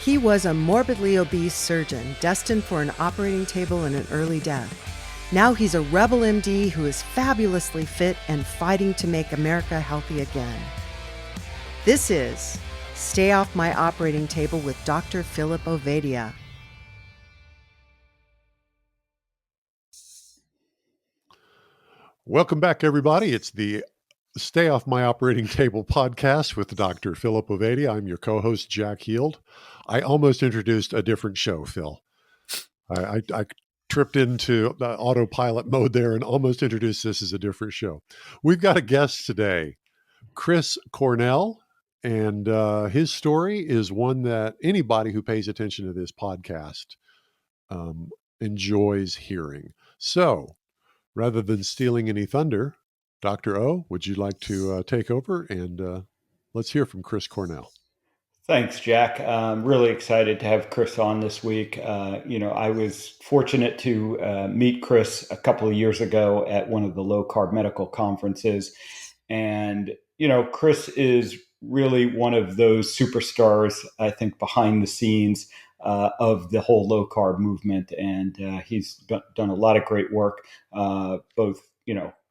He was a morbidly obese surgeon destined for an operating table and an early death. Now he's a rebel MD who is fabulously fit and fighting to make America healthy again. This is Stay Off My Operating Table with Dr. Philip Ovadia. Welcome back, everybody. It's the Stay Off My Operating Table podcast with Dr. Philip Ovadia. I'm your co-host, Jack Heald. I almost introduced a different show, Phil. I tripped into the autopilot mode there and almost introduced this as a different show. We've got a guest today, Chris Cornell, and his story is one that anybody who pays attention to this podcast enjoys hearing. So, rather than stealing any thunder, Dr. O, would you like to take over and let's hear from Chris Cornell? Thanks, Jack. I'm really excited to have Chris on this week. I was fortunate to meet Chris a couple of years ago at one of the low-carb medical conferences. And, Chris is really one of those superstars, I think, behind the scenes of the whole low-carb movement. And he's done a lot of great work, both,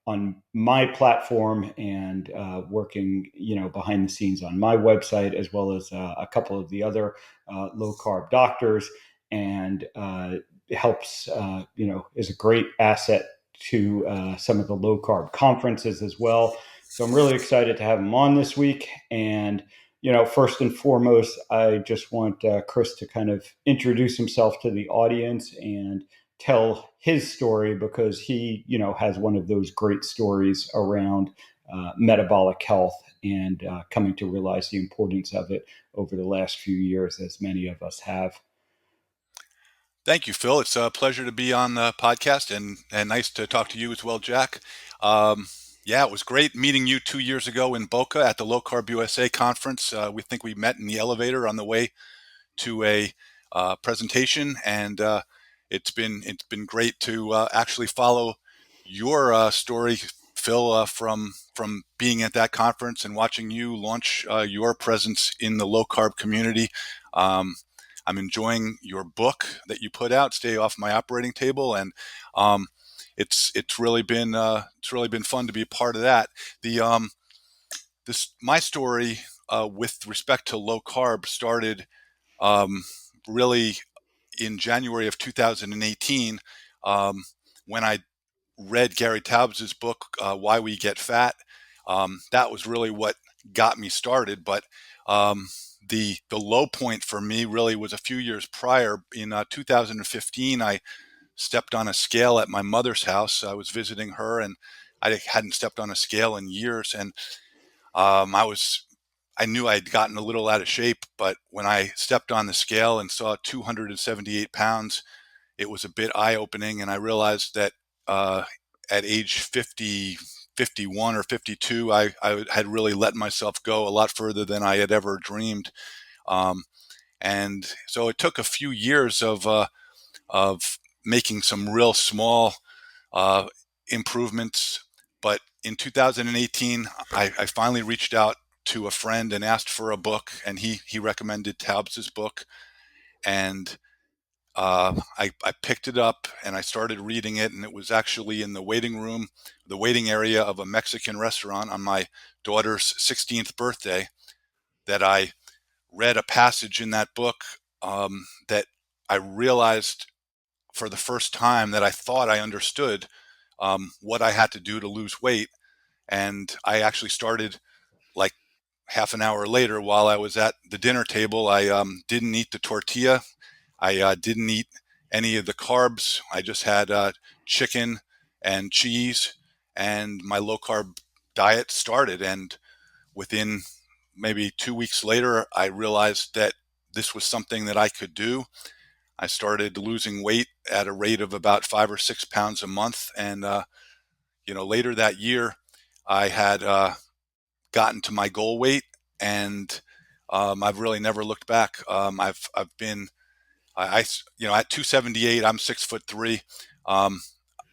on my platform and working, behind the scenes on my website, as well as a couple of the other low carb doctors, and helps, is a great asset to some of the low carb conferences as well. So I'm really excited to have him on this week. And, first and foremost, I just want Chris to kind of introduce himself to the audience and tell his story, because he, has one of those great stories around metabolic health and coming to realize the importance of it over the last few years, as many of us have. Thank you, Phil. It's a pleasure to be on the podcast and nice to talk to you as well, Jack. It was great meeting you 2 years ago in Boca at the Low Carb USA conference. We think we met in the elevator on the way to a presentation, and it's been great to actually follow your story, Phil, from being at that conference and watching you launch your presence in the low carb community. I'm enjoying your book that you put out, Stay Off My Operating Table, and it's really been fun to be a part of that. My story with respect to low carb started really in January of 2018, when I read Gary Taubes' book, Why We Get Fat. That was really what got me started. But the low point for me really was a few years prior. In 2015, I stepped on a scale at my mother's house. I was visiting her, and I hadn't stepped on a scale in years. And I knew I'd gotten a little out of shape, but when I stepped on the scale and saw 278 pounds, it was a bit eye-opening, and I realized that at age 50, 51 or 52, I had really let myself go a lot further than I had ever dreamed. And so it took a few years of making some real small improvements. But in 2018, I finally reached out to a friend and asked for a book, and he recommended Taubes' book, and I picked it up and I started reading it, and it was actually in the waiting area of a Mexican restaurant on my daughter's 16th birthday that I read a passage in that book that I realized for the first time that I thought I understood what I had to do to lose weight. And I actually started like half an hour later while I was at the dinner table. I didn't eat the tortilla. I didn't eat any of the carbs. I just had chicken and cheese, and my low carb diet started. And within maybe 2 weeks later, I realized that this was something that I could do. I started losing weight at a rate of about 5 or 6 pounds a month. And, later that year, I had gotten to my goal weight, and I've really never looked back. I've been, at 278, I'm 6'3".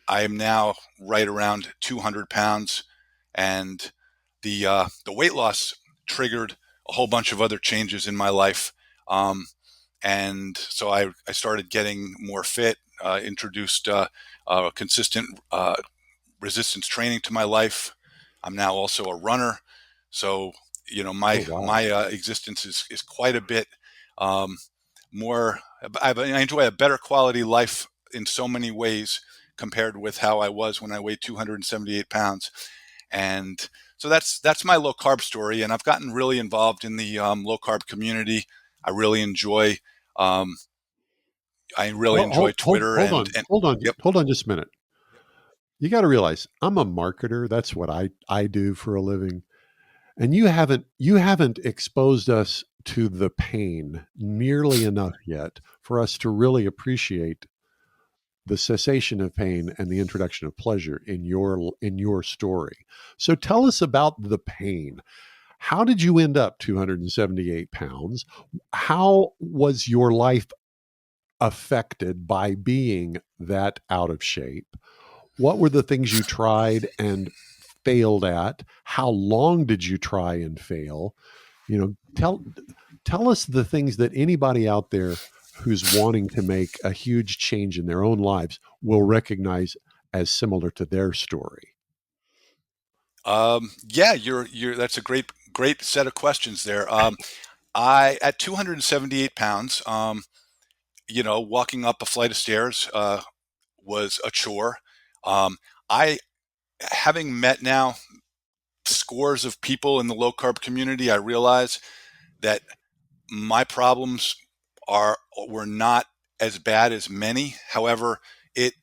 I am now right around 200 pounds, and the weight loss triggered a whole bunch of other changes in my life. And so I started getting more fit, introduced consistent resistance training to my life. I'm now also a runner. So, my Oh, wow. my existence is quite a bit um, more. I enjoy a better quality life in so many ways compared with how I was when I weighed 278 pounds. And so that's my low carb story. And I've gotten really involved in the low carb community. I really enjoy um, Twitter and yep. Hold on just a minute. You got to realize I'm a marketer. That's what I do for a living. And you haven't exposed us to the pain nearly enough yet for us to really appreciate the cessation of pain and the introduction of pleasure in your story. So tell us about the pain. How did you end up 278 pounds? How was your life affected by being that out of shape? What were the things you tried and failed at? How long did you try and fail? Tell us the things that anybody out there who's wanting to make a huge change in their own lives will recognize as similar to their story. Yeah, you're that's a great set of questions there. I at 278 pounds, walking up a flight of stairs was a chore. I Having met now scores of people in the low carb community, I realize that my problems were not as bad as many. However, it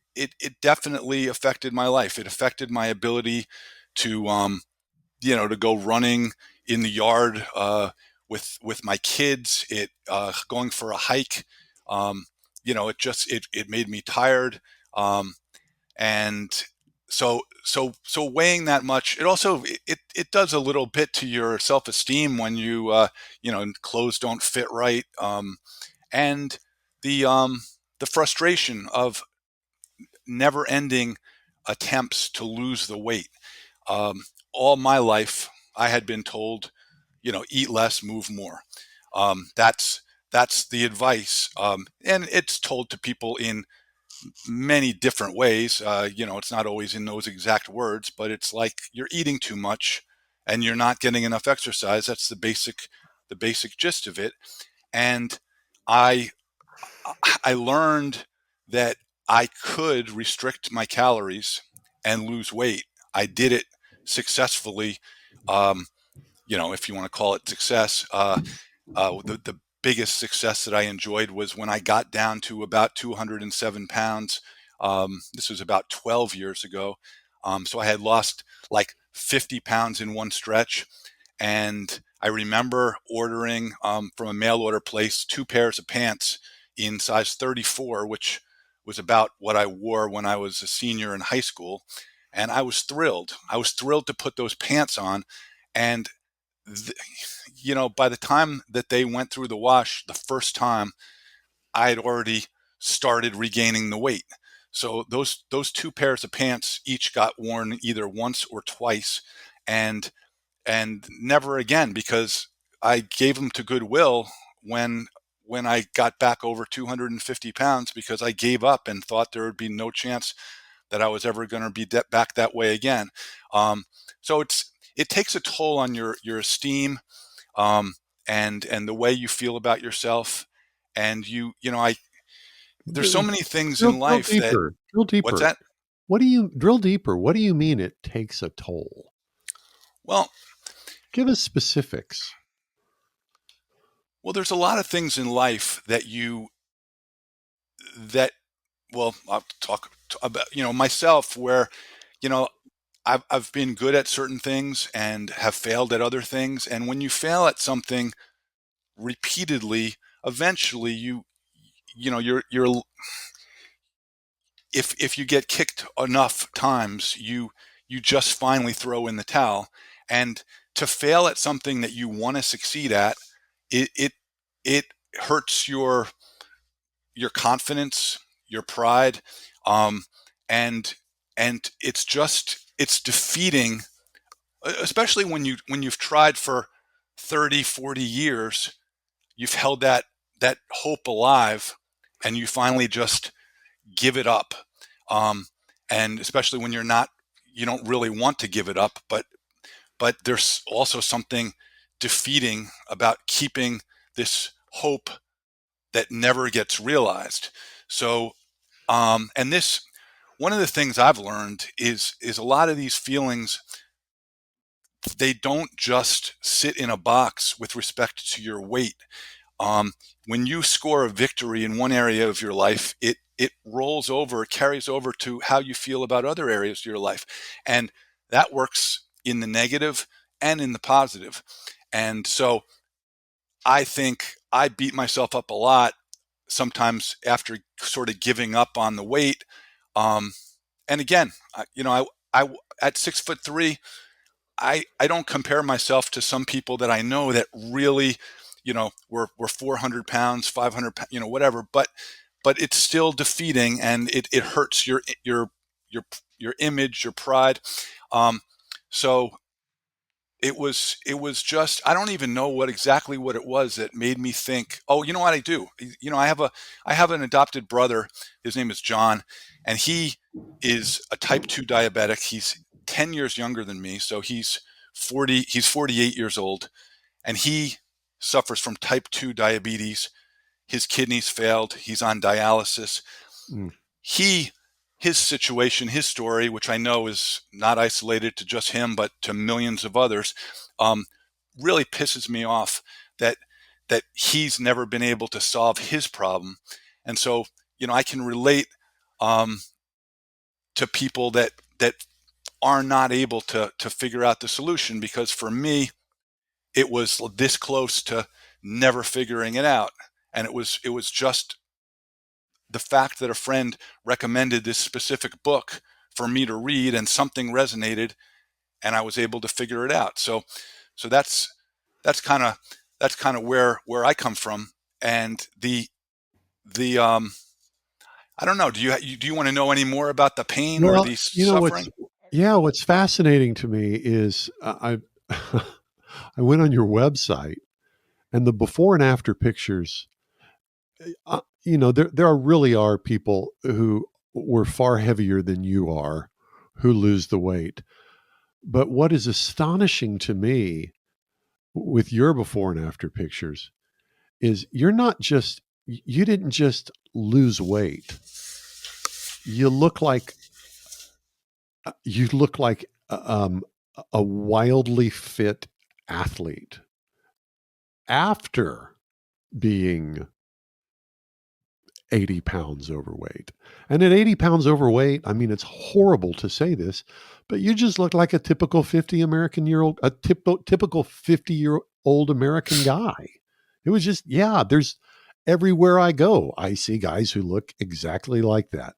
definitely affected my life. It affected my ability to to go running in the yard with my kids. It going for a hike. It made me tired. And so weighing that much, it also it does a little bit to your self-esteem when clothes don't fit right, and the frustration of never ending attempts to lose the weight. All my life I had been told, eat less, move more. That's the advice, and it's told to people in many different ways. It's not always in those exact words, but it's like you're eating too much and you're not getting enough exercise. That's the basic gist of it. And I I learned that I could restrict my calories and lose weight. I did it successfully. Um, if you want to call it success. The biggest success that I enjoyed was when I got down to about 207 pounds. This was about 12 years ago. So I had lost like 50 pounds in one stretch. And I remember ordering from a mail order place 2 pairs of pants in size 34, which was about what I wore when I was a senior in high school. And I was thrilled. I was thrilled to put those pants on. And by the time that they went through the wash the first time, I had already started regaining the weight. So those 2 pairs of pants each got worn either once or twice, and never again, because I gave them to Goodwill when I got back over 250 pounds, because I gave up and thought there would be no chance that I was ever going to be back that way again. So it takes a toll on your esteem, and the way you feel about yourself. And there's so many things in Drill life that. deeper. Drill What's deeper. that? Drill deeper? What do you mean it takes a toll? Well, Give us specifics. there's a lot of things in life that I'll talk about myself, where you know I've been good at certain things and have failed at other things. And when you fail at something repeatedly, eventually you're if you get kicked enough times, you just finally throw in the towel. And to fail at something that you want to succeed at, it hurts your confidence, your pride, um, and it's defeating, especially when you've tried for 30, 40 years. You've held that that hope alive, and you finally just give it up. And especially when you don't really want to give it up, but there's also something defeating about keeping this hope that never gets realized. So, and this, one of the things I've learned is a lot of these feelings, they don't just sit in a box with respect to your weight. When you score a victory in one area of your life, it rolls over, carries over to how you feel about other areas of your life. And that works in the negative and in the positive. And so I think I beat myself up a lot sometimes after sort of giving up on the weight. And again, I at 6'3", I don't compare myself to some people that I know that really, were 400 pounds, 500 pounds, whatever, but it's still defeating, and it hurts your image, your pride. So it was just, I don't even know what it was that made me think, oh, you know what I do? I have an adopted brother. His name is John, and he is a type 2 diabetic. He's 10 years younger than me. So he's 48 years old, and he suffers from type 2 diabetes. His kidneys failed. He's on dialysis. Mm. His situation, his story, which I know is not isolated to just him, but to millions of others, really pisses me off that he's never been able to solve his problem. And so, I can relate to people that are not able to figure out the solution, because for me, it was this close to never figuring it out. And it was just the fact that a friend recommended this specific book for me to read, and something resonated, and I was able to figure it out. So that's kind of where I come from. And the I don't know. Do you want to know any more about the pain or the suffering? What's fascinating to me is I I went on your website, and the before and after pictures. There really are people who were far heavier than you are who lose the weight. But what is astonishing to me with your before and after pictures is you didn't just lose weight. You look like a wildly fit athlete after being 80 pounds overweight. And at 80 pounds overweight, I mean, it's horrible to say this, but you just look like a typical 50-year-old American guy. It was just, there's everywhere I go, I see guys who look exactly like that.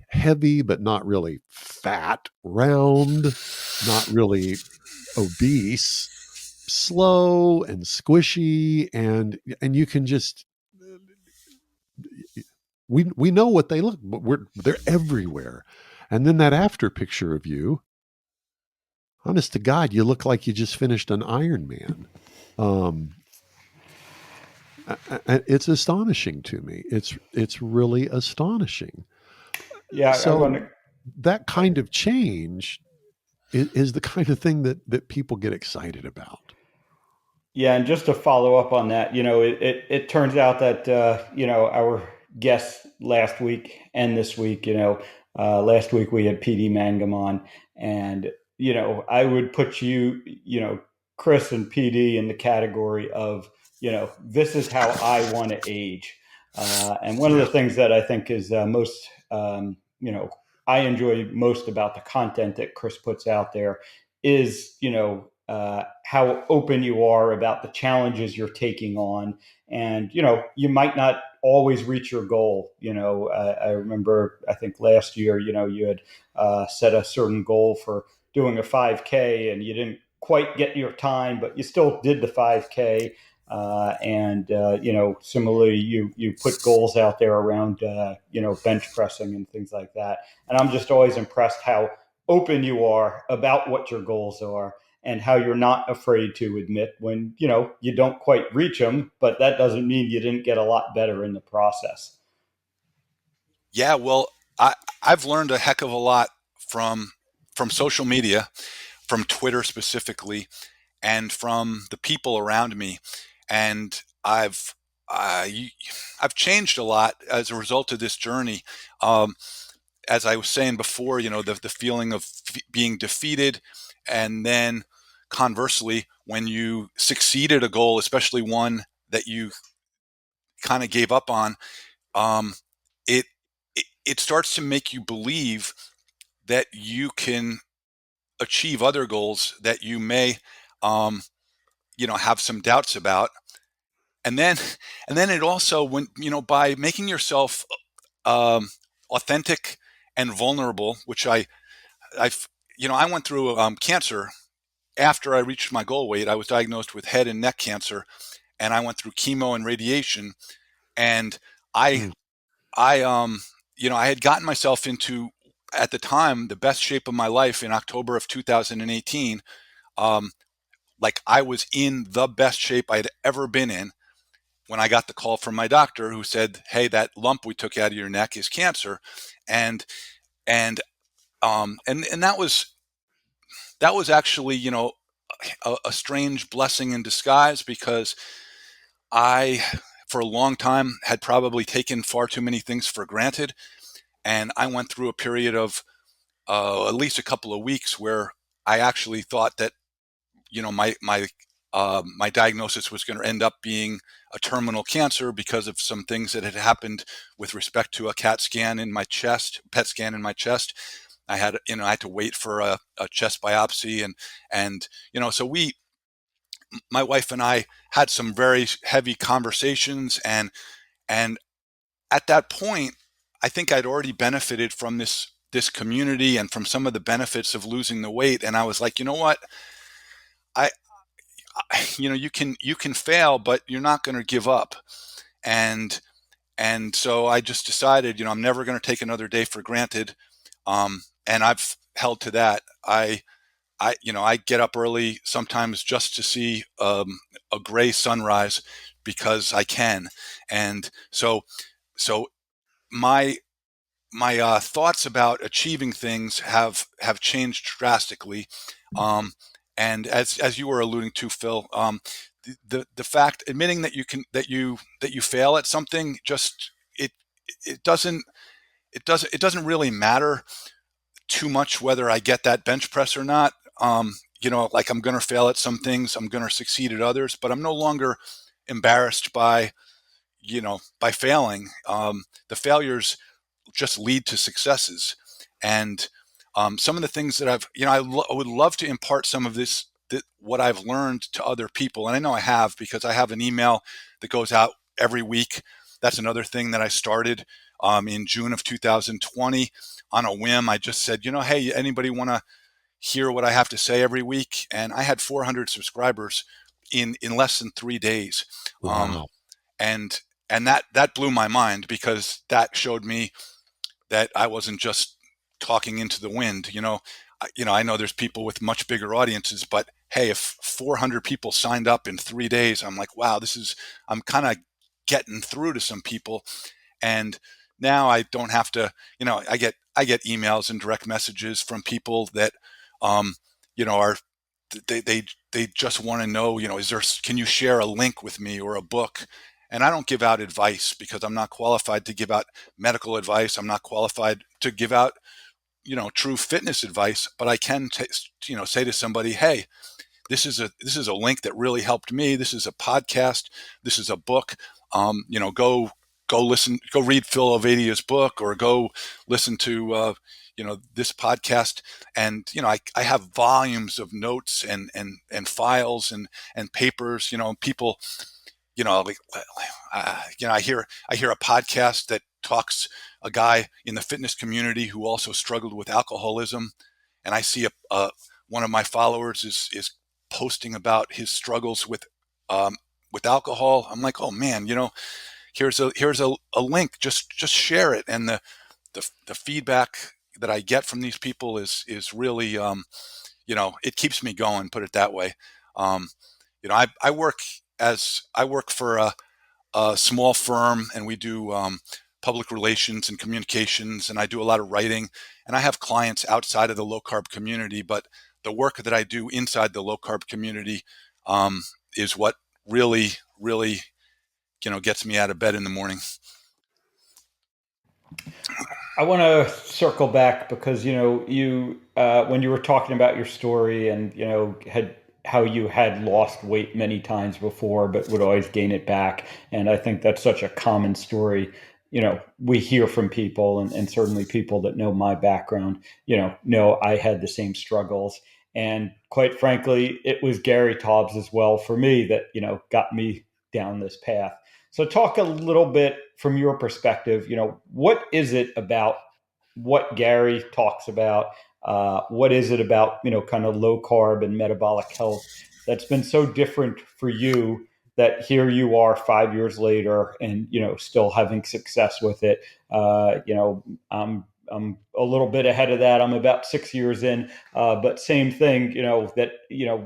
Heavy, but not really fat, round, not really obese, slow and squishy. And you can just, we know what they look, but they're everywhere. And then that after picture of you, honest to God, you look like you just finished an Ironman. It's astonishing to me. It's really astonishing. Yeah. So that kind of change is the kind of thing that people get excited about. Yeah, and just to follow up on that, it turns out that our guests last week and this week, last week we had PD Mangum on, and I would put Chris and PD in the category of this is how I want to age, and one of the things that I think is most I enjoy most about the content that Chris puts out there is how open you are about the challenges you're taking on. And, you might not always reach your goal. I remember, I think last year, you had set a certain goal for doing a 5K, and you didn't quite get your time, but you still did the 5K. Similarly, you put goals out there around, bench pressing and things like that. And I'm just always impressed how open you are about what your goals are. and how you're not afraid to admit when, you don't quite reach them, but that doesn't mean you didn't get a lot better in the process. Yeah, well, I've learned a heck of a lot from social media, from Twitter specifically, and from the people around me, and I've changed a lot as a result of this journey. As I was saying before, the feeling of being defeated, and then conversely, when you succeed at a goal, especially one that you kind of gave up on, um, it, it starts to make you believe that you can achieve other goals that you may, um, have some doubts about. And then, it also, when, by making yourself um, authentic and vulnerable, which I went through cancer after I reached my goal weight. I was diagnosed with head and neck cancer, and I went through chemo and radiation. And I, Mm. I had gotten myself into, at the time, the best shape of my life in October of 2018. Like, I was in the best shape I had ever been in when I got the call from my doctor, who said, "Hey, that lump we took out of your neck is cancer," and and and that was actually, a strange blessing in disguise, because I, for a long time, had probably taken far too many things for granted, and I went through a period of at least a couple of weeks where I actually thought that, my diagnosis was going to end up being a terminal cancer, because of some things that had happened with respect to a PET scan in my chest. I had to wait for a chest biopsy, and so my wife and I had some very heavy conversations, and at that point, I think I'd already benefited from this community and from some of the benefits of losing the weight. And I was like, you know what, I you can fail, but you're not going to give up. And so I just decided, I'm never going to take another day for granted. And I've held to that. I get up early sometimes just to see a gray sunrise, because I can. And so my thoughts about achieving things have changed drastically. Um, and as you were alluding to, Phil, the fact, admitting that you fail at something, just it doesn't it doesn't really matter too much whether I get that bench press or not. Like, I'm going to fail at some things, I'm going to succeed at others, but I'm no longer embarrassed by failing. The failures just lead to successes. And some of the things that I would love to impart some of what I've learned to other people. And I know I have, because I have an email that goes out every week. That's another thing that I started in June of 2020 on a whim. I just said, hey, anybody want to hear what I have to say every week? And I had 400 subscribers in less than 3 days. Wow. And that blew my mind, because that showed me that I wasn't just talking into the wind. I know there's people with much bigger audiences, but hey, if 400 people signed up in 3 days, I'm like, wow, I'm kind of getting through to some people. And now I don't have to, I get emails and direct messages from people that, are, they just want to know, can you share a link with me or a book? And I don't give out advice, because I'm not qualified to give out medical advice. I'm not qualified to give out, true fitness advice, but I can, say to somebody, hey, this is a link that really helped me. This is a podcast. This is a book. Go read Phil Ovadia's book, or go listen to, this podcast. And, I have volumes of notes and files and papers, people, like, I hear a podcast that talks a guy in the fitness community who also struggled with alcoholism, and I see one of my followers is posting about his struggles with alcohol. I'm like, oh man, here's a link. Just share it. And the feedback that I get from these people is really it keeps me going, put it that way. I work for a small firm, and we do public relations and communications, and I do a lot of writing, and I have clients outside of the low carb community, but the work that I do inside the low carb community is what really, really, gets me out of bed in the morning. I want to circle back because you when you were talking about your story and had how you had lost weight many times before but would always gain it back, and I think that's such a common story. We hear from people, and certainly people that know my background, know I had the same struggles, and quite frankly, it was Gary Taubes as well for me that got me down this path. So talk a little bit from your perspective, what is it about what Gary talks about? What is it about, kind of low carb and metabolic health that's been so different for you that here you are 5 years later and, still having success with it? I'm a little bit ahead of that. I'm about 6 years in, but same thing, that,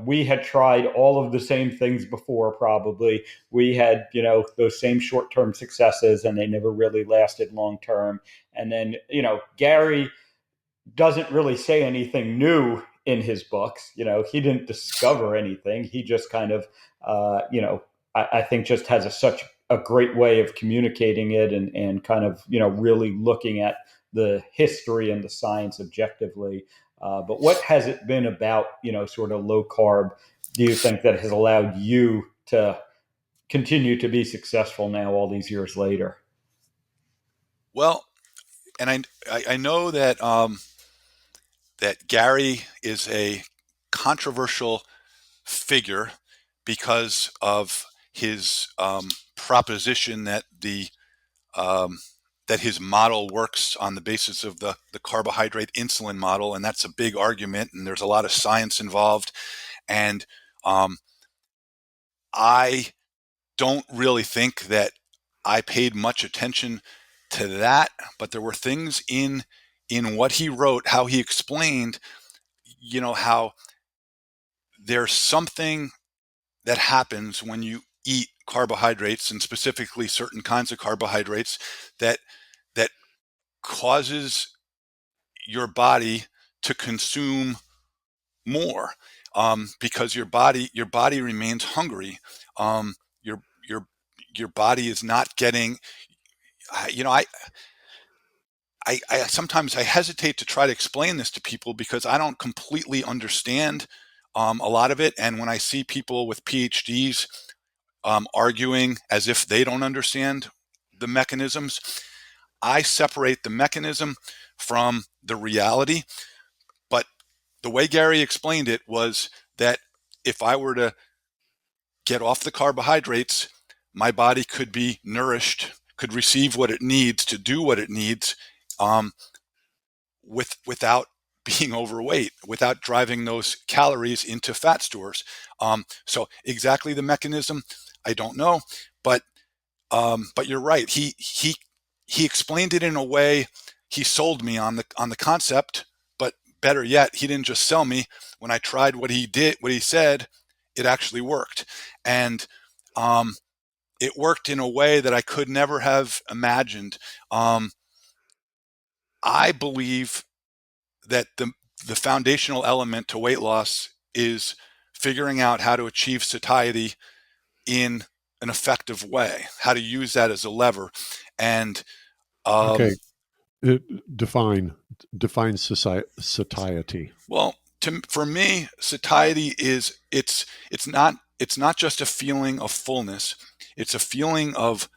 we had tried all of the same things before, probably. We had, those same short-term successes and they never really lasted long-term. And then, Gary doesn't really say anything new in his books. He didn't discover anything. He just kind of, I think just has such a great way of communicating it and kind of, really looking at the history and the science objectively. But what has it been about, sort of low carb, do you think, that has allowed you to continue to be successful now all these years later? Well, and I know that that Gary is a controversial figure because of his proposition that that his model works on the basis of the carbohydrate insulin model, and that's a big argument, and there's a lot of science involved. And I don't really think that I paid much attention to that, but there were things in what he wrote, how he explained, how there's something that happens when you eat carbohydrates, and specifically certain kinds of carbohydrates, that that causes your body to consume more, because your body remains hungry. Your your body is not getting. You know, I sometimes I hesitate to try to explain this to people because I don't completely understand a lot of it. And when I see people with PhDs arguing as if they don't understand the mechanisms, I separate the mechanism from the reality. But the way Gary explained it was that if I were to get off the carbohydrates, my body could be nourished, could receive what it needs to do what it needs, um, without being overweight, without driving those calories into fat stores. So exactly the mechanism, I don't know, but you're right. He explained it in a way. He sold me on the concept, but better yet, he didn't just sell me. When I tried what he said, it actually worked, and it worked in a way that I could never have imagined. I believe that the foundational element to weight loss is figuring out how to achieve satiety in an effective way, how to use that as a lever. And Okay, define satiety. well, for me, satiety is it's not just a feeling of fullness; it's a feeling of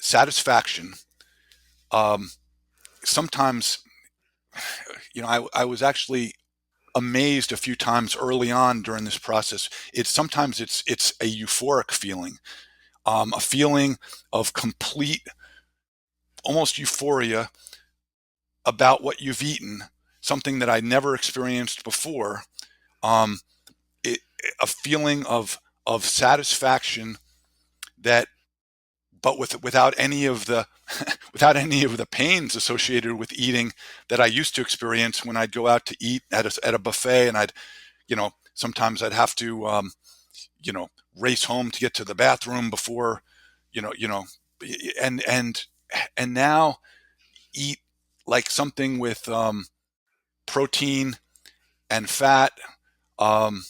satisfaction. Um, Sometimes, I was actually amazed a few times early on during this process. Sometimes it's a euphoric feeling, a feeling of complete, almost euphoria about what you've eaten, something that I never experienced before. Um, a feeling of satisfaction that but without any of the without any of the pains associated with eating that I used to experience when I'd go out to eat at a buffet, and sometimes I'd have to race home to get to the bathroom before, you know, and now eat like something with protein and fat, um,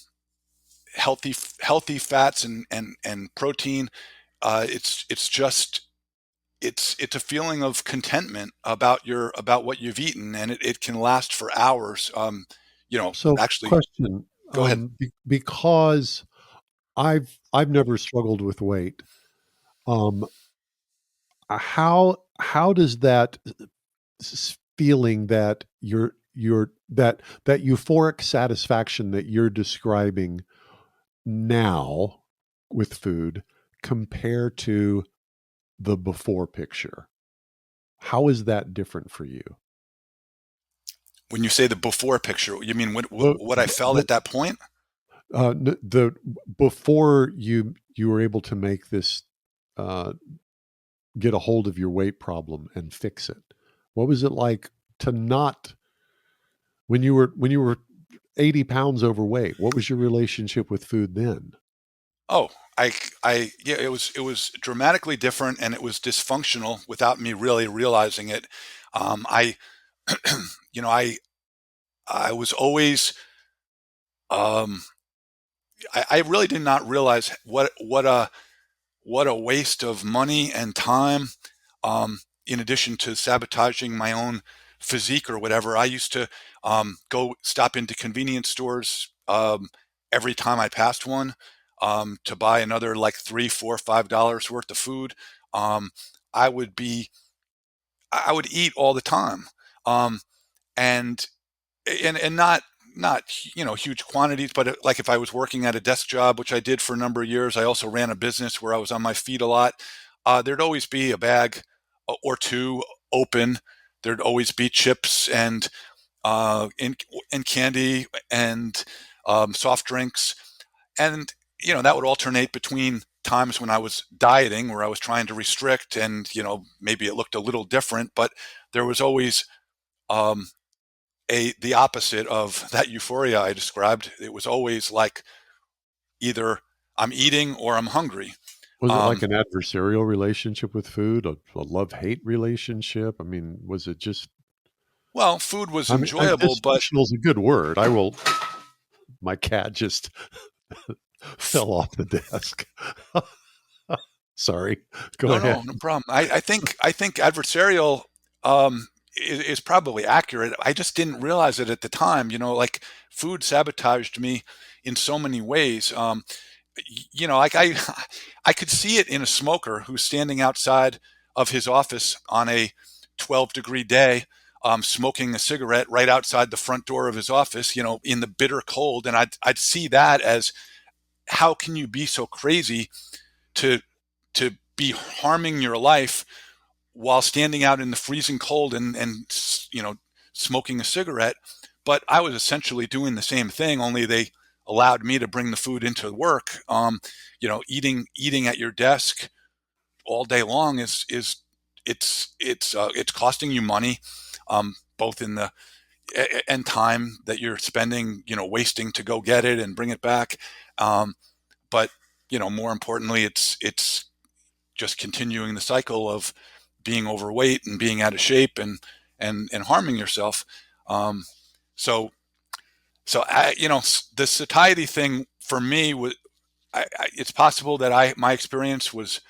healthy fats and protein. It's just it's a feeling of contentment about what you've eaten, and it can last for hours. So, Actually, question, go ahead. because I've never struggled with weight. Um, how does that feeling that that euphoric satisfaction that you're describing now with food compare to the before picture? How is that different for you? When you say the before picture, you mean The, what I felt the, at that point? the before you were able to make this uh, get a hold of your weight problem and fix it. What was it like to not when you were 80 pounds overweight? What was your relationship with food then? Oh, yeah, it was dramatically different, and it was dysfunctional without me really realizing it. I, you know, I was always, um, I really did not realize what a waste of money and time. In addition to sabotaging my own physique or whatever, I used to go stop into convenience stores every time I passed one to buy another like $3, $4, $5 worth of food. Um, I would be I would eat all the time, um, and not huge quantities, but like if I was working at a desk job, which I did for a number of years. I also ran a business where I was on my feet a lot. There'd always be a bag or two open. There'd always be chips and candy and soft drinks, and that would alternate between times when I was dieting, where I was trying to restrict, and maybe it looked a little different, but there was always um, the opposite of that euphoria I described. It was always like either I'm eating or I'm hungry. Was it like Um, an adversarial relationship with food, a love-hate relationship? I mean, was it just well, food was I mean, enjoyable, but dysfunctional is a good word. My cat just fell off the desk. Sorry. Go no, ahead. no, no problem. I think adversarial is probably accurate. I just didn't realize it at the time. Like food sabotaged me in so many ways. Like I could see it in a smoker who's standing outside of his office on a 12-degree day, smoking a cigarette right outside the front door of his office, in the bitter cold. And I'd see that as, how can you be so crazy to to be harming your life while standing out in the freezing cold and smoking a cigarette? But I was essentially doing the same thing, only they allowed me to bring the food into work. Eating at your desk all day long is it's costing you money, both in the and time that you're spending, wasting to go get it and bring it back. But more importantly, it's just continuing the cycle of being overweight and being out of shape and harming yourself. Um, so the satiety thing for me was, it's possible that my experience was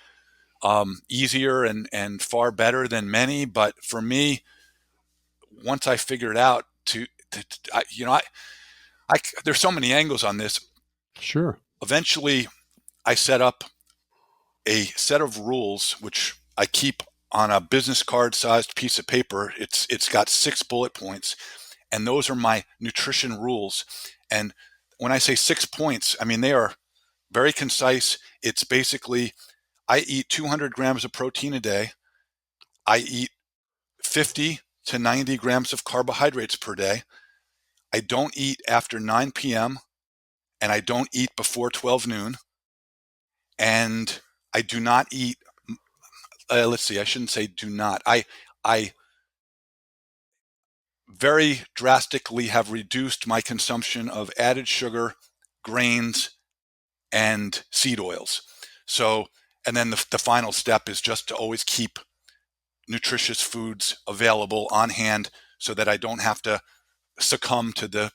easier and far better than many, but for me, once I figured out there's so many angles on this. Sure. Eventually, I set up a set of rules which I keep on a business card sized piece of paper. It's got 6 bullet points, and those are my nutrition rules. And when I say 6 points, I mean they are very concise. It's basically, I eat 200 grams of protein a day. I eat 50 to 90 grams of carbohydrates per day. I don't eat after 9 p.m. and I don't eat before 12 noon. And I do not eat let's see, I shouldn't say do not. I very drastically have reduced my consumption of added sugar, grains, and seed oils. So, and then the final step is just to always keep nutritious foods available on hand so that I don't have to succumb to the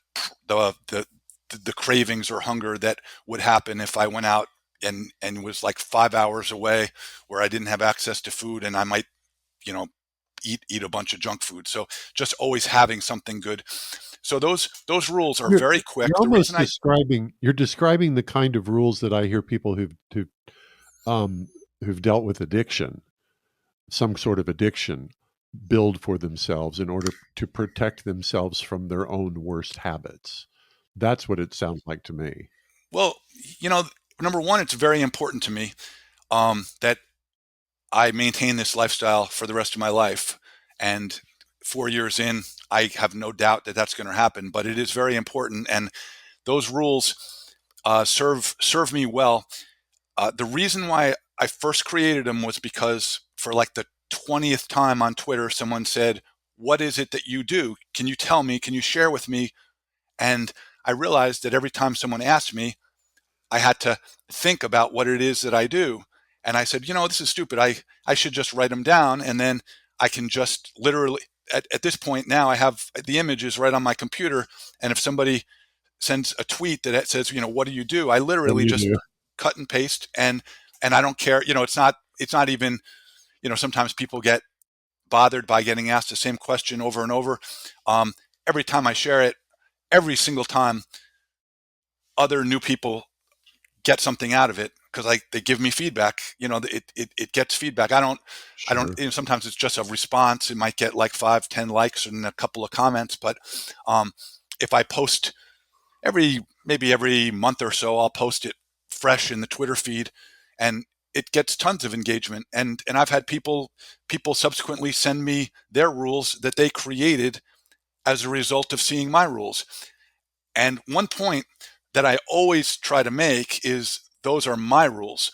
cravings or hunger that would happen if I went out and was like 5 hours away where I didn't have access to food, and I might, eat a bunch of junk food. So just always having something good. So those rules are very quick. You're describing the kind of rules that I hear people who've dealt with addiction, some sort of addiction, build for themselves in order to protect themselves from their own worst habits. That's what it sounds like to me. Well, number one, it's very important to me that I maintain this lifestyle for the rest of my life. And 4 years in, I have no doubt that that's going to happen. But it is very important, and those rules serve me well. The reason why I first created them was because for like the 20th time on Twitter, someone said, "What is it that you do? Can you tell me? Can you share with me?" And I realized that every time someone asked me, I had to think about what it is that I do. And I said, this is stupid. I should just write them down, and then I can just literally, at this point now, I have the images right on my computer. And if somebody sends a tweet that says, "What do you do?" I literally just cut and paste, and I don't care. It's not even, sometimes people get bothered by getting asked the same question over and over. Every time I share it, every single time, other new people get something out of it because they give me feedback. It gets feedback. I don't. Sometimes it's just a response. It might get like 5-10 likes and a couple of comments. But if I post maybe every month or so, I'll post it fresh in the Twitter feed, and it gets tons of engagement. And I've had people subsequently send me their rules that they created as a result of seeing my rules. And one point that I always try to make is those are my rules.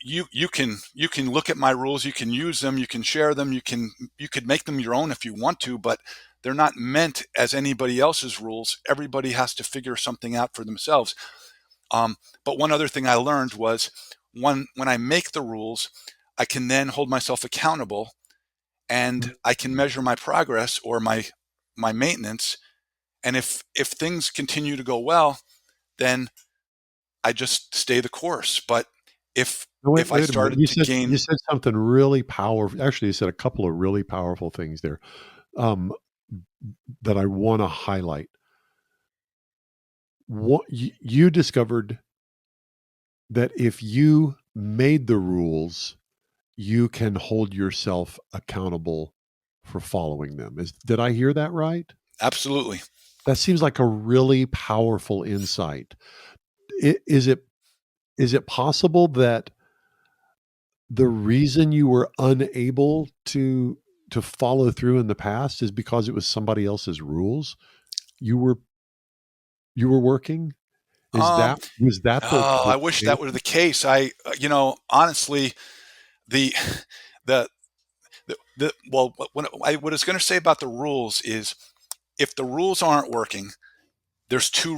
You can look at my rules, you can use them, you can share them, you could make them your own if you want to, but they're not meant as anybody else's rules. Everybody has to figure something out for themselves. But one other thing I learned was when I make the rules, I can then hold myself accountable, and I can measure my progress or my maintenance. And if things continue to go well, then I just stay the course. But if I started to gain, you said something really powerful. Actually, you said a couple of really powerful things there that I want to highlight. What you discovered that if you made the rules, you can hold yourself accountable for following them. Did I hear that right? Absolutely. That seems like a really powerful insight. Is it possible that the reason you were unable to follow through in the past is because it was somebody else's rules you were working? Was that I wish that were the case. Honestly, what I was going to say about the rules is, if the rules aren't working, there's two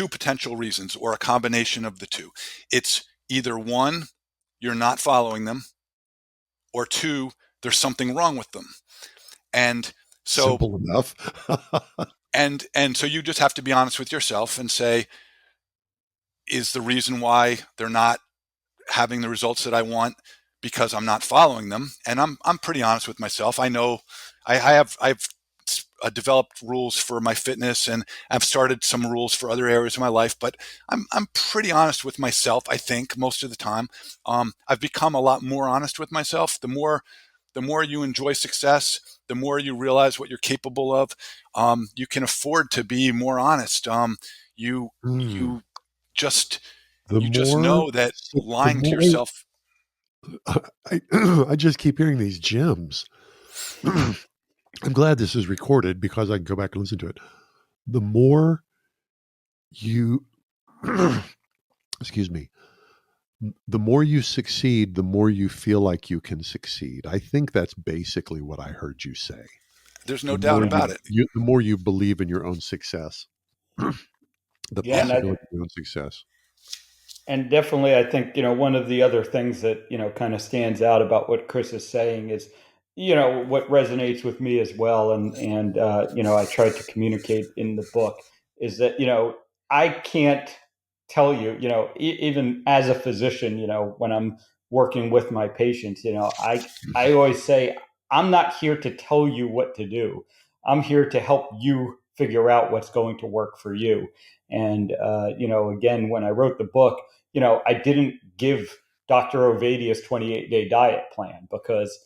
potential reasons, or a combination of the two. It's either one, you're not following them, or two, there's something wrong with them. And so simple enough. and so you just have to be honest with yourself and say, is the reason why they're not having the results that I want because I'm not following them? And I'm pretty honest with myself. I know I've developed rules for my fitness, and I've started some rules for other areas of my life, but I'm pretty honest with myself. I think most of the time, I've become a lot more honest with myself. The more you enjoy success, the more you realize what you're capable of. You can afford to be more honest. You just know that lying to yourself. I just keep hearing these gems. I'm glad this is recorded because I can go back and listen to it. The more you, excuse me, The more you succeed, the more you feel like you can succeed. I think that's basically what I heard you say. There's no The doubt more about it. the more you believe in your own success, the Yeah, and possibility of your own success. And definitely, I think, one of the other things that, kind of stands out about what Chris is saying is, what resonates with me as well. And I tried to communicate in the book is that, I can't tell you, even as a physician, when I'm working with my patients, I always say, I'm not here to tell you what to do. I'm here to help you figure out what's going to work for you. And, again, when I wrote the book, I didn't give Dr. Ovadia's 28-day diet plan because,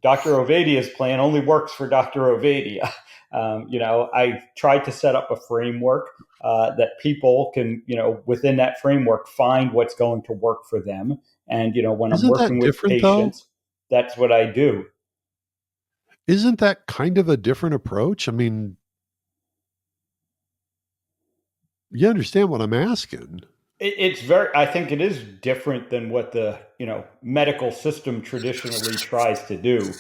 Dr. Ovadia's plan only works for Dr. Ovadia. I tried to set up a framework that people can, within that framework, find what's going to work for them. And, when I'm Isn't working that with different though? patients, that's what I do. Isn't that kind of a different approach? I mean, you understand what I'm asking. It's very, I think it is different than what the, medical system traditionally tries to do.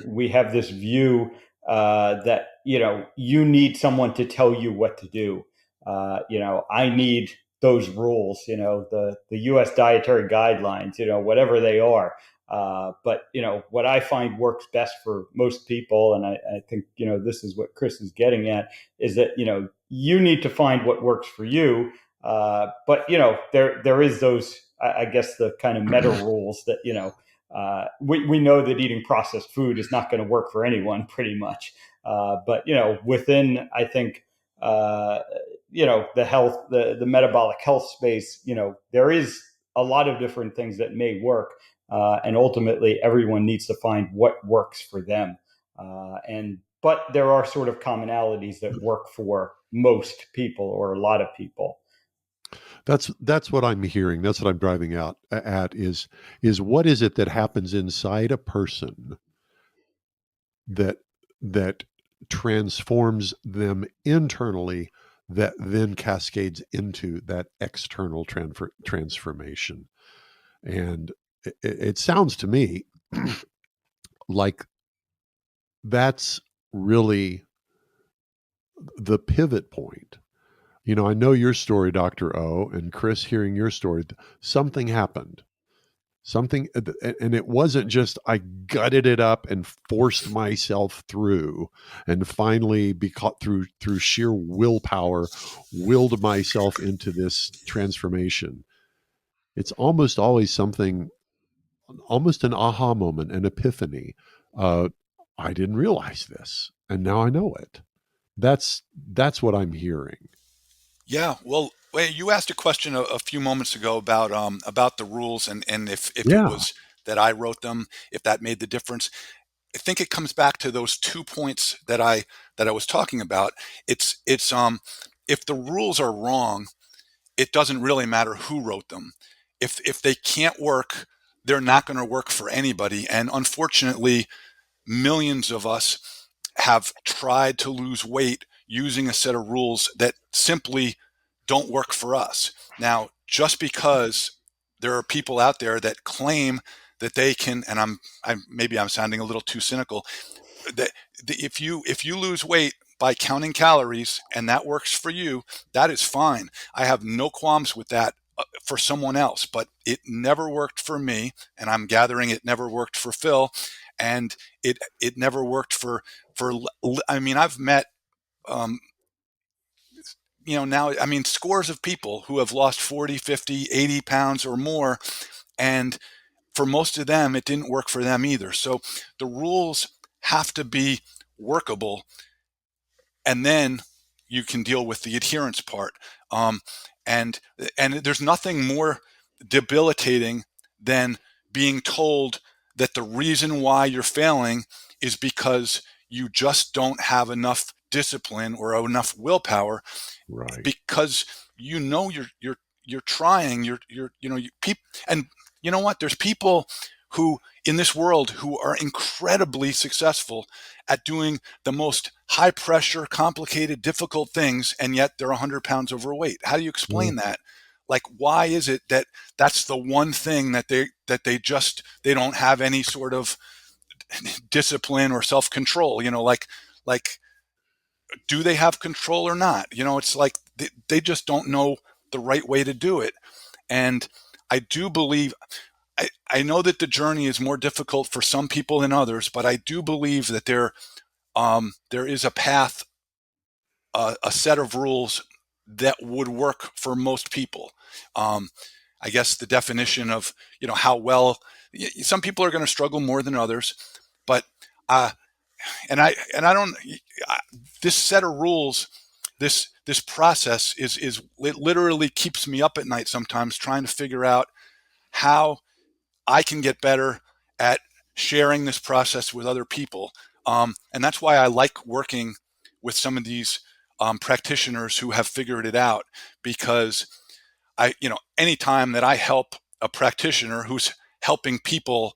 We have this view that, you need someone to tell you what to do. I need those rules, the US dietary guidelines, whatever they are. But, what I find works best for most people, and I think, this is what Chris is getting at, is that, you need to find what works for you, but there is those, I guess, the kind of meta rules that we know that eating processed food is not going to work for anyone, pretty much. But within, I think, the health, the metabolic health space, there is a lot of different things that may work, and ultimately, everyone needs to find what works for them. But there are sort of commonalities that work for most people or a lot of people. That's what I'm hearing. That's what I'm driving out at is what is it that happens inside a person that that transforms them internally that then cascades into that external transformation. And it sounds to me like that's really the pivot point. I know your story, Dr. O, and Chris, hearing your story, something happened. Something, and it wasn't just I gutted it up and forced myself through, and finally, because through sheer willpower, willed myself into this transformation. It's almost always something, almost an aha moment, an epiphany. I didn't realize this, and now I know it. That's what I'm hearing. Yeah, well, you asked a question a few moments ago about the rules and if it Yeah. was that I wrote them, if that made the difference. I think it comes back to those 2 points that I was talking about. It's if the rules are wrong, it doesn't really matter who wrote them. If they can't work, they're not going to work for anybody. And unfortunately, millions of us have tried to lose weight using a set of rules that simply don't work for us. Now, just because there are people out there that claim that they can, and maybe I'm sounding a little too cynical, that if you lose weight by counting calories and that works for you, that is fine. I have no qualms with that for someone else, but it never worked for me, and I'm gathering it never worked for Phil, and it never worked for. I mean, I've met. Now, I mean, scores of people who have lost 40, 50, 80 pounds or more. And for most of them, it didn't work for them either. So the rules have to be workable, and then you can deal with the adherence part. And there's nothing more debilitating than being told that the reason why you're failing is because you just don't have enough discipline or enough willpower, Right. because you're trying, and you know what, there's people who in this world who are incredibly successful at doing the most high pressure, complicated, difficult things, and yet they're 100 pounds overweight. How do you Yeah. explain that? like, why is it that that's the one thing that they don't have any sort of discipline or self-control, like, do they have control or not? It's like they just don't know the right way to do it. And I do believe, I know that the journey is more difficult for some people than others, but I do believe that there is a path, a set of rules that would work for most people. I guess the definition of, how well, some people are going to struggle more than others, but and I don't, this set of rules, this process is it literally keeps me up at night sometimes trying to figure out how I can get better at sharing this process with other people. And that's why I like working with some of these practitioners who have figured it out, because anytime that I help a practitioner who's helping people,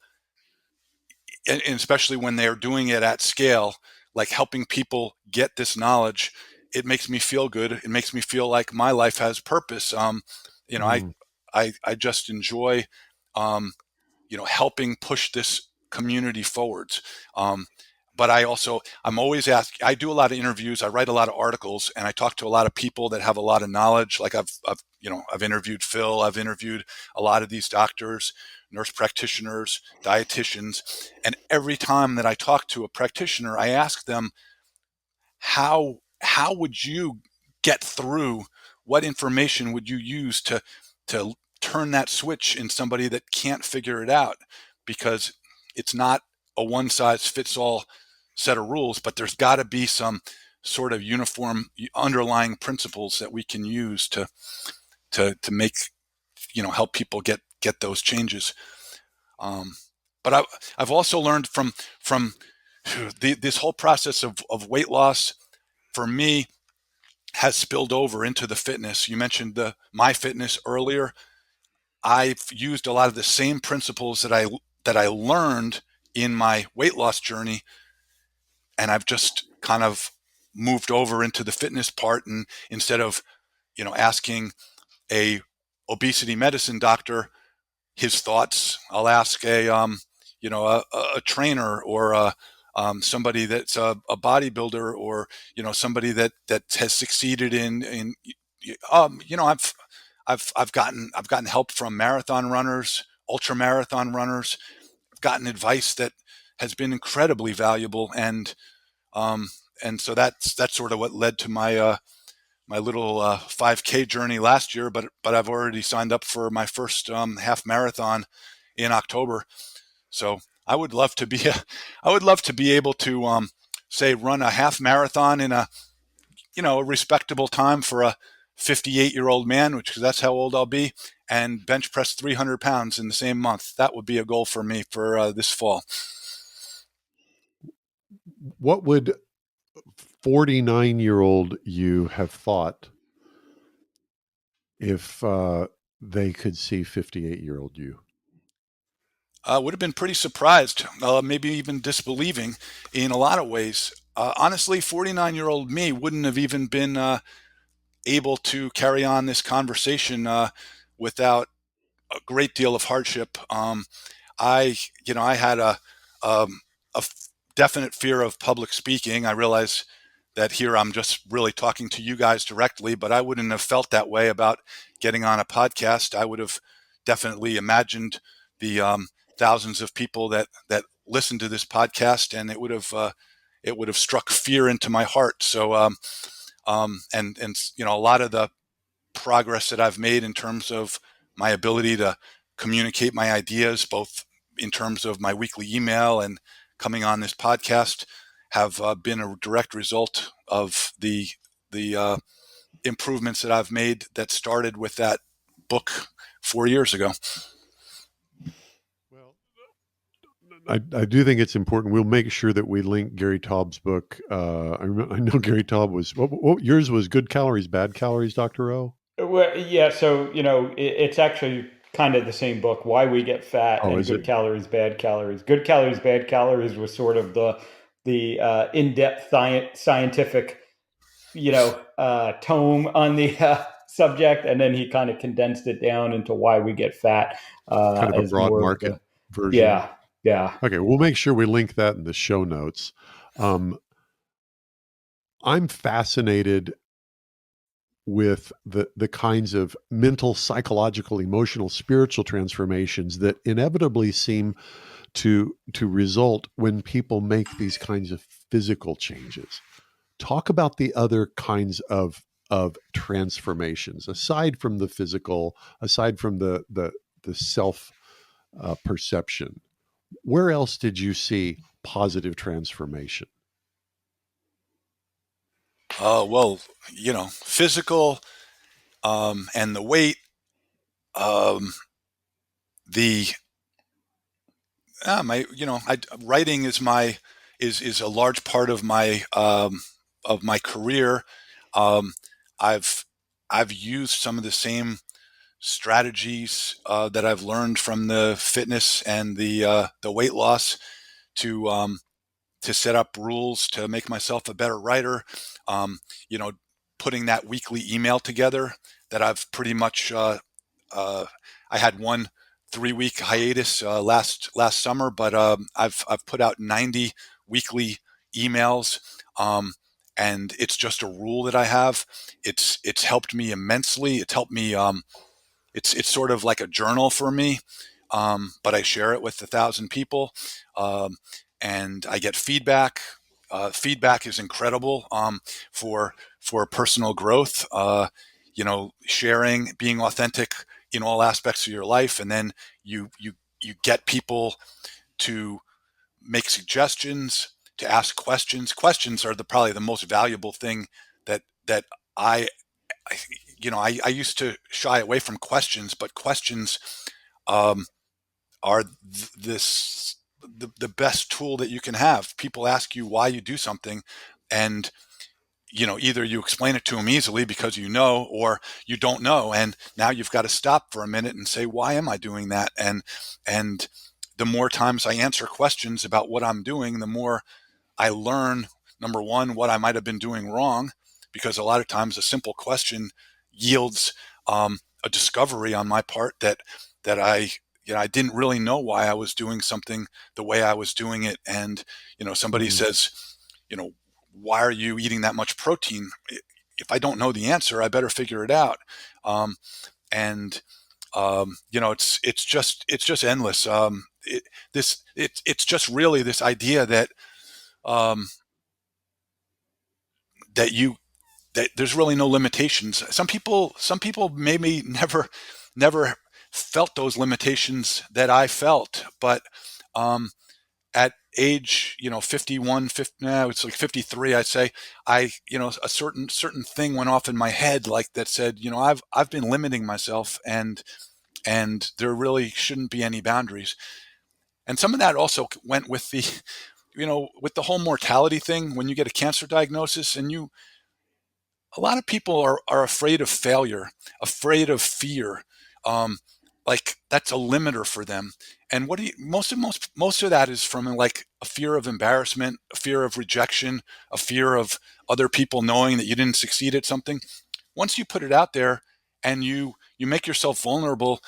and especially when they're doing it at scale, like helping people get this knowledge, it makes me feel good. It makes me feel like my life has purpose. I just enjoy, helping push this community forwards. But I'm always asked, I do a lot of interviews, I write a lot of articles, and I talk to a lot of people that have a lot of knowledge. Like I've interviewed Phil, I've interviewed a lot of these doctors, nurse practitioners, dietitians. And every time that I talk to a practitioner, I ask them, how would you get through? What information would you use to turn that switch in somebody that can't figure it out? Because it's not a one size fits all set of rules, but there's got to be some sort of uniform underlying principles that we can use to make, help people get those changes. But I've also learned from this whole process of weight loss, for me, has spilled over into the fitness. You mentioned the My Fitness earlier. I've used a lot of the same principles that I learned in my weight loss journey, and I've just kind of moved over into the fitness part. And instead of, asking a obesity medicine doctor his thoughts, I'll ask a trainer, or somebody that's a bodybuilder, or somebody that has succeeded in I've gotten help from marathon runners, ultra marathon runners. I've gotten advice that has been incredibly valuable, and so that's sort of what led to my my little 5K journey last year. But I've already signed up for my first half marathon in October. So I would love to be able to say run a half marathon in a respectable time for a 58-year-old man, which that's how old I'll be, and bench press 300 pounds in the same month. That would be a goal for me for this fall. What would 49-year-old you have thought if they could see 58-year-old you? Would have been pretty surprised, maybe even disbelieving in a lot of ways. Honestly, 49-year-old me wouldn't have even been able to carry on this conversation without a great deal of hardship. I had a definite fear of public speaking. I realize that here I'm just really talking to you guys directly, but I wouldn't have felt that way about getting on a podcast. I would have definitely imagined the thousands of people that listen to this podcast, and it would have struck fear into my heart. So and a lot of the progress that I've made in terms of my ability to communicate my ideas, both in terms of my weekly email and coming on this podcast, have been a direct result of the improvements that I've made that started with that book 4 years ago. Well, I do think it's important. We'll make sure that we link Gary Taubes' book. I know Gary Taubes was, what yours was, Good Calories, Bad Calories, Dr. O? Well, yeah. So, it's actually kind of the same book, Why We Get Fat, and Good Calories, Bad Calories. Good Calories, Bad Calories was sort of the in-depth scientific, tome on the subject, and then he kind of condensed it down into why we get fat. Kind of a As broad more market of version. Yeah. Okay, we'll make sure we link that in the show notes. I'm fascinated with the kinds of mental, psychological, emotional, spiritual transformations that inevitably seem to result when people make these kinds of physical changes. Talk about the other kinds of transformations aside from the physical, aside from the self perception. Where else did you see positive transformation? Well, physical, and the weight, um, the my writing is is a large part of my career. Um, I've I've used some of the same strategies that I've learned from the fitness and the weight loss to set up rules to make myself a better writer. Um, you know, putting that weekly email together that I've pretty much uh, I had one 3 week hiatus last summer, but I've put out 90 weekly emails, and it's just a rule that I have. It's helped me immensely. It's helped me. It's sort of like a journal for me, but I share it with 1,000 people, um, and I get feedback. Feedback is incredible for personal growth. Sharing, being authentic in all aspects of your life, and then you get people to make suggestions, to ask questions. Questions are probably the most valuable thing that I I used to shy away from questions, but questions um, are the best tool that you can have. People ask you why you do something, and either you explain it to them easily because or you don't know, and now you've got to stop for a minute and say, why am I doing that? And the more times I answer questions about what I'm doing, the more I learn, number one, what I might have been doing wrong, because a lot of times a simple question yields a discovery on my part that I didn't really know why I was doing something the way I was doing it. And somebody says, why are you eating that much protein? If I don't know the answer, I better figure it out. And it's just endless. It's just really this idea that um, that you that there's really no limitations. Some people maybe never felt those limitations that I felt, but um, at age 51, 50, no, it's like 53, I'd say, a certain thing went off in my head, like that said, I've been limiting myself, and there really shouldn't be any boundaries. And some of that also went with the whole mortality thing. When you get a cancer diagnosis, and a lot of people are afraid of failure, afraid of fear. Like that's a limiter for them. And most of that is from like a fear of embarrassment, a fear of rejection, a fear of other people knowing that you didn't succeed at something. Once you put it out there and you make yourself vulnerable,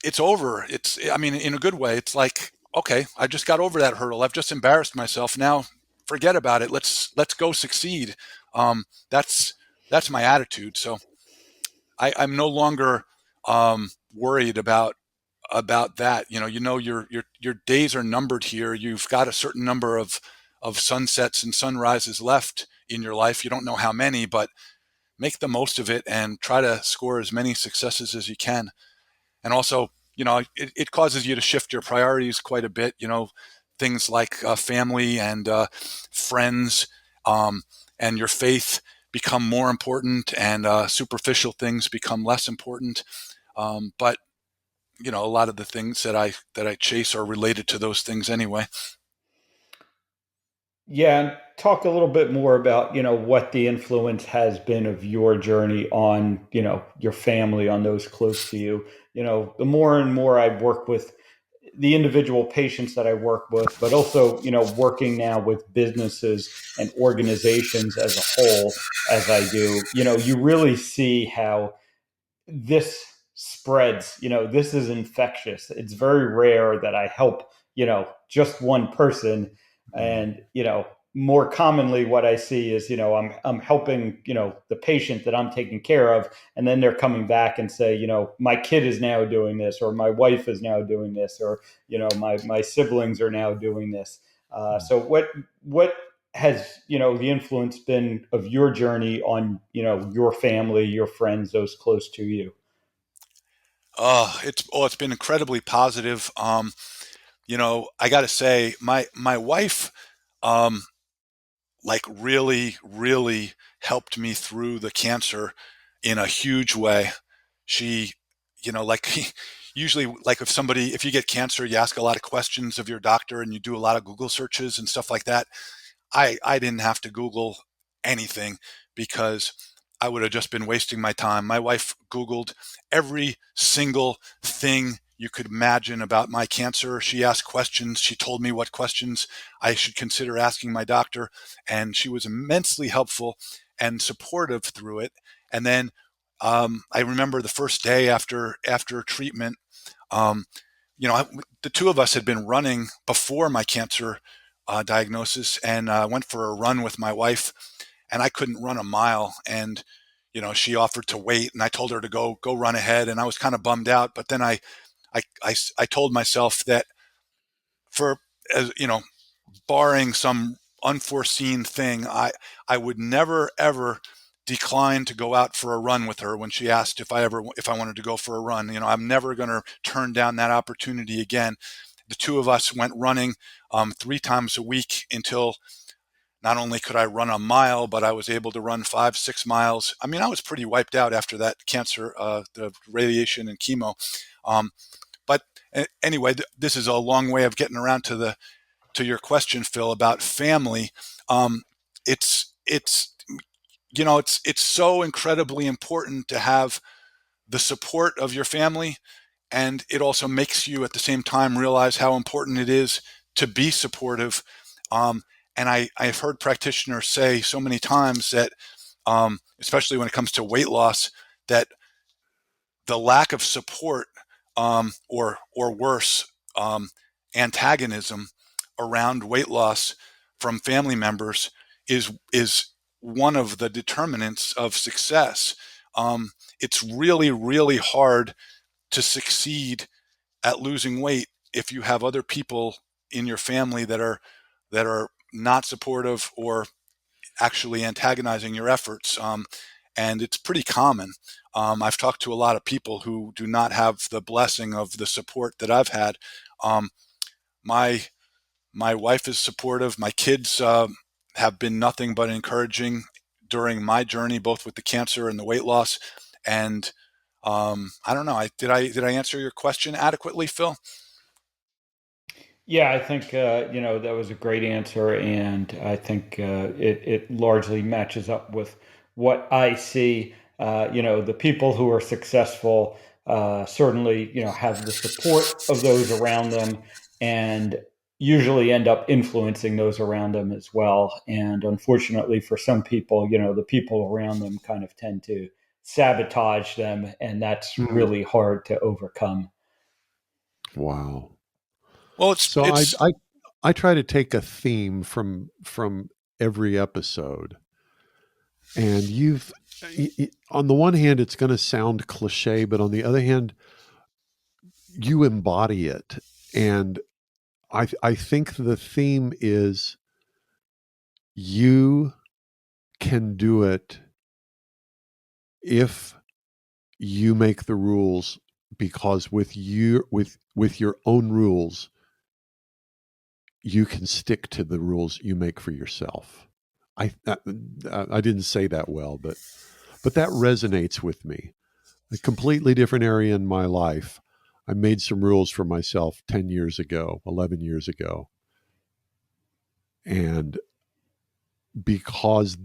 it's over. I mean, in a good way. It's like, okay, I just got over that hurdle. I've just embarrassed myself. Now forget about it. Let's go succeed. Um, that's my attitude. So I'm no longer worried about that. Your days are numbered here. You've got a certain number of sunsets and sunrises left in your life. You don't know how many, but make the most of it and try to score as many successes as you can. And also, it causes you to shift your priorities quite a bit. Things like family and friends, and your faith become more important, and superficial things become less important. But a lot of the things that I chase are related to those things anyway. Yeah, and talk a little bit more about, what the influence has been of your journey on, your family, on those close to you. The more and more I work with the individual patients that I work with, but also, working now with businesses and organizations as a whole, as I do, you really see how this spreads. This is infectious. It's very rare that I help, just one person. And, more commonly what I see is, I'm helping, the patient that I'm taking care of. And then they're coming back and say, my kid is now doing this, or my wife is now doing this, or, my siblings are now doing this. So what has, the influence been of your journey on, your family, your friends, those close to you? It's been incredibly positive. I got to say, my wife, um, like really helped me through the cancer in a huge way. She, like usually, like if you get cancer, you ask a lot of questions of your doctor and you do a lot of Google searches and stuff like that. I didn't have to Google anything because I would have just been wasting my time. My wife Googled every single thing you could imagine about my cancer. She asked questions. She told me what questions I should consider asking my doctor. And she was immensely helpful and supportive through it. And then I remember the first day after treatment, um, the two of us had been running before my cancer diagnosis, and went for a run with my wife, and I couldn't run a mile. And she offered to wait, and I told her to go run ahead, and I was kind of bummed out. But then I told myself that for as barring some unforeseen thing, I would never ever decline to go out for a run with her when she asked if I wanted to go for a run. I'm never going to turn down that opportunity again. The two of us went running 3 times a week until not only could I run a mile, but I was able to run 5-6 miles. I mean, I was pretty wiped out after that cancer, the radiation and chemo. But anyway, this is a long way of getting around to your question, Phil, about family. It's so incredibly important to have the support of your family, and it also makes you at the same time realize how important it is to be supportive. And I've heard practitioners say so many times that, especially when it comes to weight loss, that the lack of support, or worse, antagonism around weight loss from family members is one of the determinants of success. It's really hard to succeed at losing weight if you have other people in your family that are not supportive or actually antagonizing your efforts. And it's pretty common. I've talked to a lot of people who do not have the blessing of the support that I've had. Um, my my wife is supportive. My kids have been nothing but encouraging during my journey, both with the cancer and the weight loss. And I don't know. Did I answer your question adequately, Phil? Yeah, I think that was a great answer, and I think it largely matches up with what I see. The people who are successful certainly have the support of those around them, and usually end up influencing those around them as well. And unfortunately, for some people, the people around them kind of tend to sabotage them, and that's Mm. really hard to overcome. Wow. Well, So I try to take a theme from every episode, and on the one hand, it's going to sound cliche, but on the other hand, you embody it. And I think the theme is you can do it if you make the rules, because with your own rules, you can stick to the rules you make for yourself. I didn't say that well, but that resonates with me. A completely different area in my life. I made some rules for myself 10 years ago, 11 years ago. And because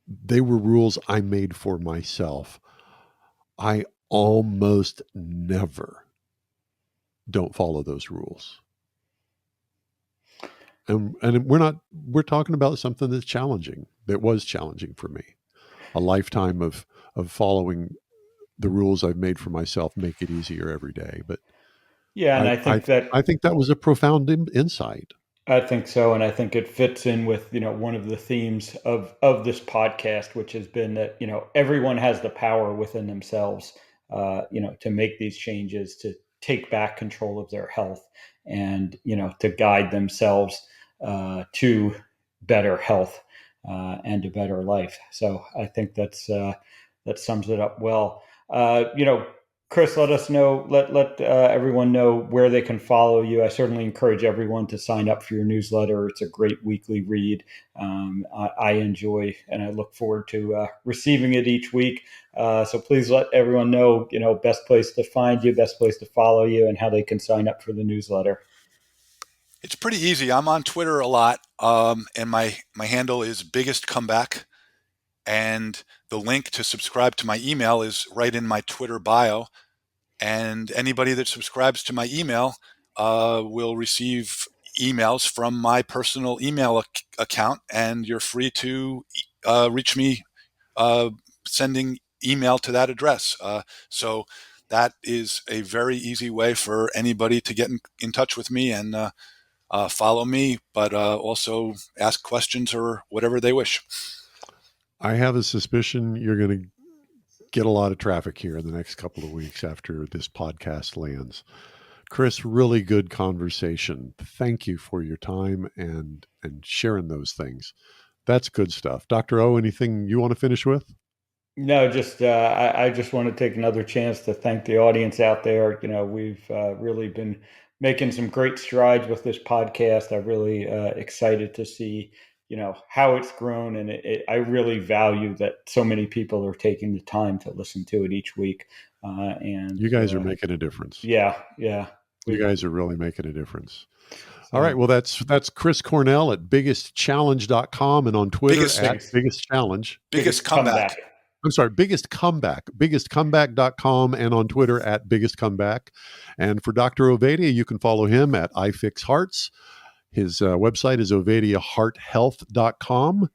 they were rules I made for myself, I almost never don't follow those rules. And we're talking about something that's challenging, that was challenging for me. A lifetime of following the rules I've made for myself make it easier every day. But Yeah, and I think that was a profound insight. I think so, and I think it fits in with one of the themes of this podcast, which has been that everyone has the power within themselves, to make these changes, to take back control of their health, and to guide themselves to better health and a better life. So I think that sums it up well. Chris, let us know, let everyone know where they can follow you. I certainly encourage everyone to sign up for your newsletter. It's a great weekly read. I enjoy and I look forward to receiving it each week. So please let everyone know, best place to find you, best place to follow you, and how they can sign up for the newsletter. It's pretty easy. I'm on Twitter a lot, and my handle is Biggest Comeback. And the link to subscribe to my email is right in my Twitter bio. And anybody that subscribes to my email will receive emails from my personal email account. And you're free to reach me sending email to that address. So that is a very easy way for anybody to get in touch with me and follow me, but also ask questions or whatever they wish. I have a suspicion you're going to get a lot of traffic here in the next couple of weeks after this podcast lands. Chris, really good conversation. Thank you for your time and sharing those things. That's good stuff. Dr. O, anything you want to finish with? No, just I just want to take another chance to thank the audience out there. We've really been making some great strides with this podcast. I'm really excited to see how it's grown, and I really value that so many people are taking the time to listen to it each week. And you guys are making a difference. Yeah. You guys are really making a difference. All right. Well, that's Chris Cornell at biggestchallenge.com and on Twitter at Biggest Challenge. Biggest Comeback. I'm sorry, Biggest Comeback, biggestcomeback.com and on Twitter at Biggest Comeback. And for Dr. Ovadia, you can follow him at iFixHearts. His website is ovadiahearthealth.com.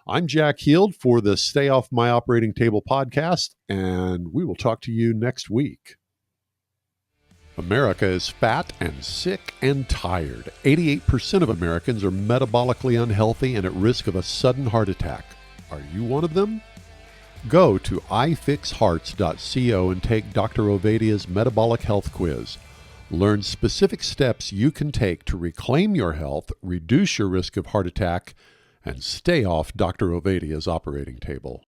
I'm Jack Heald for the Stay Off My Operating Table podcast, and we will talk to you next week. America is fat and sick and tired. 88% of Americans are metabolically unhealthy and at risk of a sudden heart attack. Are you one of them? Go to ifixhearts.co and take Dr. Ovadia's metabolic health quiz. Learn specific steps you can take to reclaim your health, reduce your risk of heart attack, and stay off Dr. Ovadia's operating table.